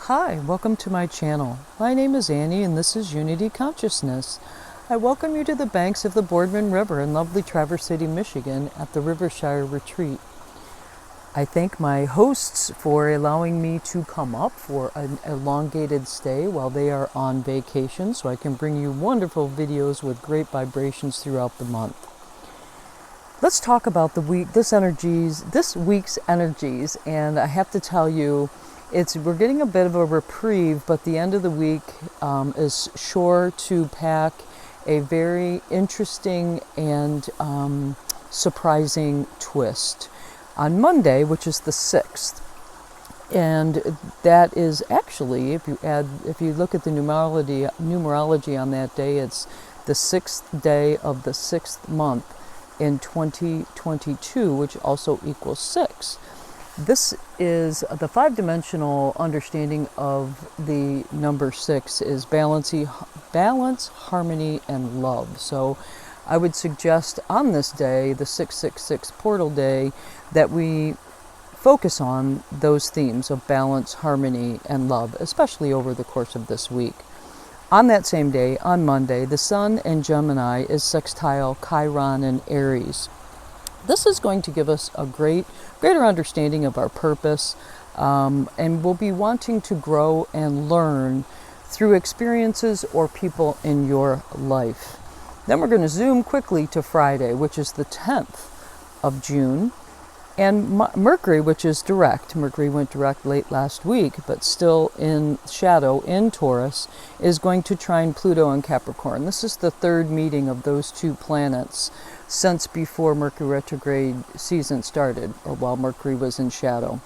Hi, welcome to my channel. My name is Annie and this is Unity Consciousness. I welcome you to the banks of the Boardman River in lovely Traverse City, Michigan at the Rivershire Retreat. I thank my hosts for allowing me to come up for an elongated stay while they are on vacation so I can bring you wonderful videos with great vibrations throughout the month. Let's talk about this week's energies, and I have to tell you, we're getting a bit of a reprieve, but the end of the week is sure to pack a very interesting and surprising twist. On Monday, which is the 6th, and that is actually, if you look at the numerology on that day, it's the 6th day of the 6th month in 2022, which also equals 6. This is the 5-dimensional understanding of the number 6 is balance, harmony, and love. So I would suggest on this day, the 666 portal day, that we focus on those themes of balance, harmony, and love, especially over the course of this week. On that same day, on Monday, the Sun in Gemini is sextile Chiron in Aries. This is going to give us a greater understanding of our purpose, and we'll be wanting to grow and learn through experiences or people in your life. Then we're going to zoom quickly to Friday, which is the 10th of June, and Mercury, which is direct. Mercury went direct late last week, but still in shadow in Taurus, is going to trine Pluto in Capricorn. This is the third meeting of those two planets since before Mercury retrograde season started, or while Mercury was in shadow.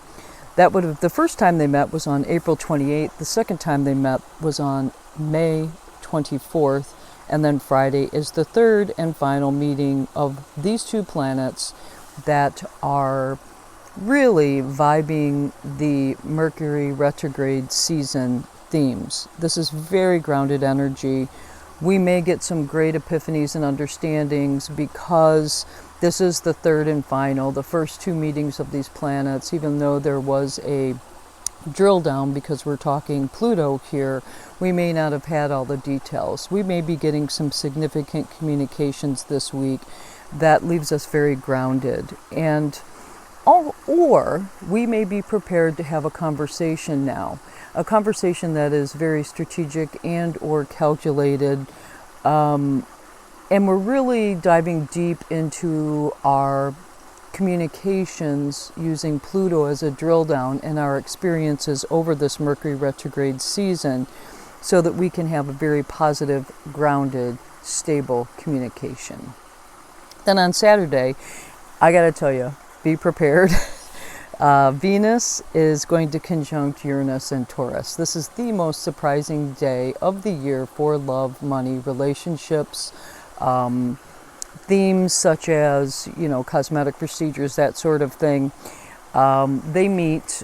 The first time they met was on April 28th. The second time they met was on May 24th. And then Friday is the third and final meeting of these two planets that are really vibing the Mercury retrograde season themes. This is very grounded energy. We may get some great epiphanies and understandings because this is the third and final, the first two meetings of these planets, even though there was a drill down because we're talking Pluto here, we may not have had all the details. We may be getting some significant communications this week that leaves us very grounded. Or we may be prepared to have a conversation now, a conversation that is very strategic and or calculated, and we're really diving deep into our communications using Pluto as a drill down in our experiences over this Mercury retrograde season so that we can have a very positive, grounded, stable communication. Then on Saturday, I got to tell you, be prepared. Venus is going to conjunct Uranus and Taurus. This is the most surprising day of the year for love, money, relationships, themes such as, cosmetic procedures, that sort of thing. They meet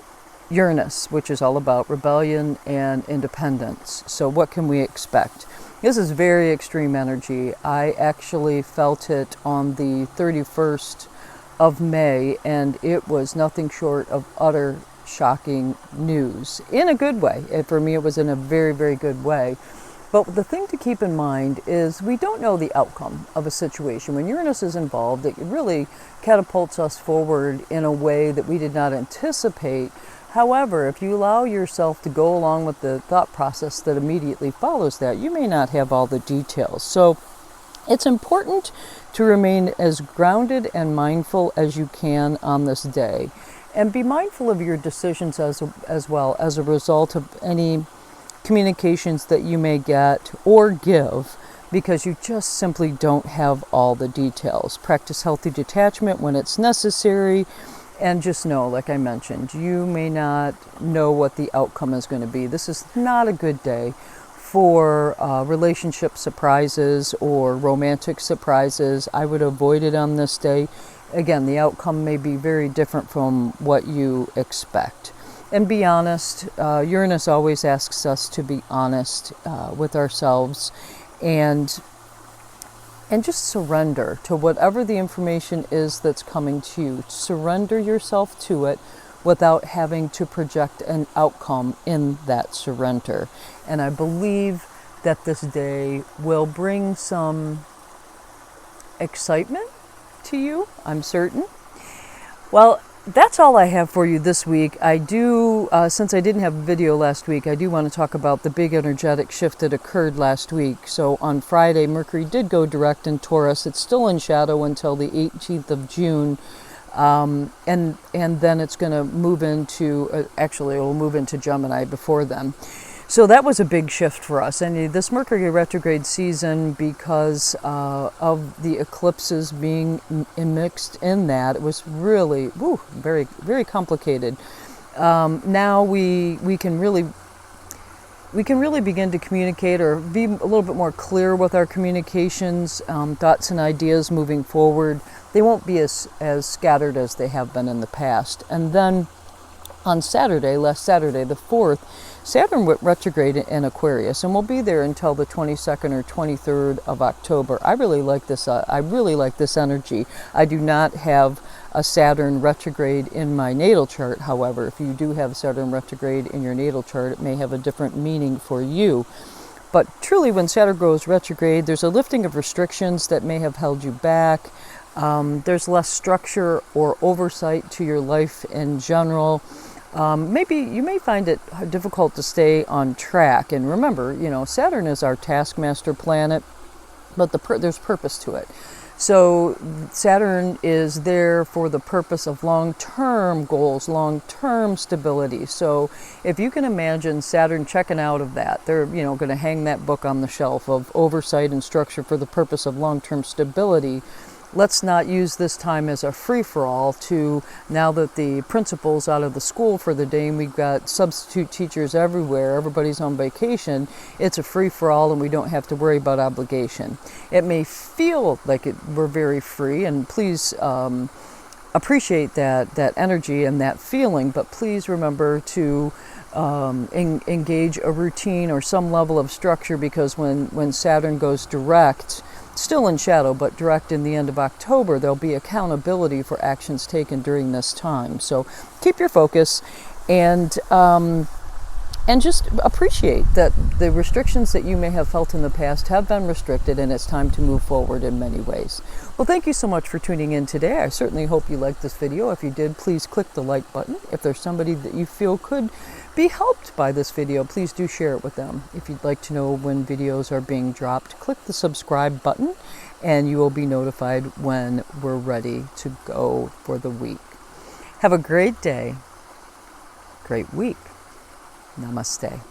Uranus, which is all about rebellion and independence. So what can we expect? This is very extreme energy. I actually felt it on the 31st of May, and it was nothing short of utter shocking news in a good way. For me, it was in a very, very good way. But the thing to keep in mind is we don't know the outcome of a situation. When Uranus is involved, it really catapults us forward in a way that we did not anticipate. However, if you allow yourself to go along with the thought process that immediately follows that, you may not have all the details. So it's important to remain as grounded and mindful as you can on this day. And be mindful of your decisions as well as a result of any communications that you may get or give, because you just simply don't have all the details. Practice healthy detachment when it's necessary, and just know, like I mentioned, you may not know what the outcome is going to be. This is not a good day for relationship surprises or romantic surprises. I would avoid it on this day. Again, the outcome may be very different from what you expect. And be honest. Uranus always asks us to be honest with ourselves and just surrender to whatever the information is that's coming to you. Surrender yourself to it without having to project an outcome in that surrender. And I believe that this day will bring some excitement to you, I'm certain. Well, that's all I have for you this week. I do, since I didn't have a video last week, I do want to talk about the big energetic shift that occurred last week. So on Friday, Mercury did go direct in Taurus. It's still in shadow until the 18th of June. And then it's going to move into, actually it will move into Gemini before then. So that was a big shift for us. And this Mercury retrograde season, because of the eclipses being mixed in that, it was really very, very complicated. Now we can really begin to communicate or be a little bit more clear with our communications, thoughts and ideas moving forward. They won't be as scattered as they have been in the past. And then on Saturday, last Saturday, the 4th, Saturn went retrograde in Aquarius, and will be there until the 22nd or 23rd of October. I really like this. I really like this energy. I do not have a Saturn retrograde in my natal chart. However, if you do have Saturn retrograde in your natal chart, it may have a different meaning for you. But truly, when Saturn goes retrograde, there's a lifting of restrictions that may have held you back. There's less structure or oversight to your life in general. Maybe you may find it difficult to stay on track. And remember, Saturn is our taskmaster planet, but there's purpose to it. So Saturn is there for the purpose of long-term goals, long-term stability. So if you can imagine Saturn checking out of that, they're going to hang that book on the shelf of oversight and structure for the purpose of long-term stability. Let's not use this time as a free-for-all to, now that the principal's out of the school for the day and we've got substitute teachers everywhere, everybody's on vacation, it's a free-for-all and we don't have to worry about obligation. It may feel like we're very free, and please appreciate that energy and that feeling, but please remember to engage a routine or some level of structure, because when Saturn goes direct, still in shadow, but direct in the end of October, there'll be accountability for actions taken during this time. So keep your focus and just appreciate that the restrictions that you may have felt in the past have been restricted, and it's time to move forward in many ways. Well, thank you so much for tuning in today. I certainly hope you liked this video. If you did, please click the like button. If there's somebody that you feel could be helped by this video, please do share it with them. If you'd like to know when videos are being dropped, click the subscribe button and you will be notified when we're ready to go for the week. Have a great day, great week. Namaste.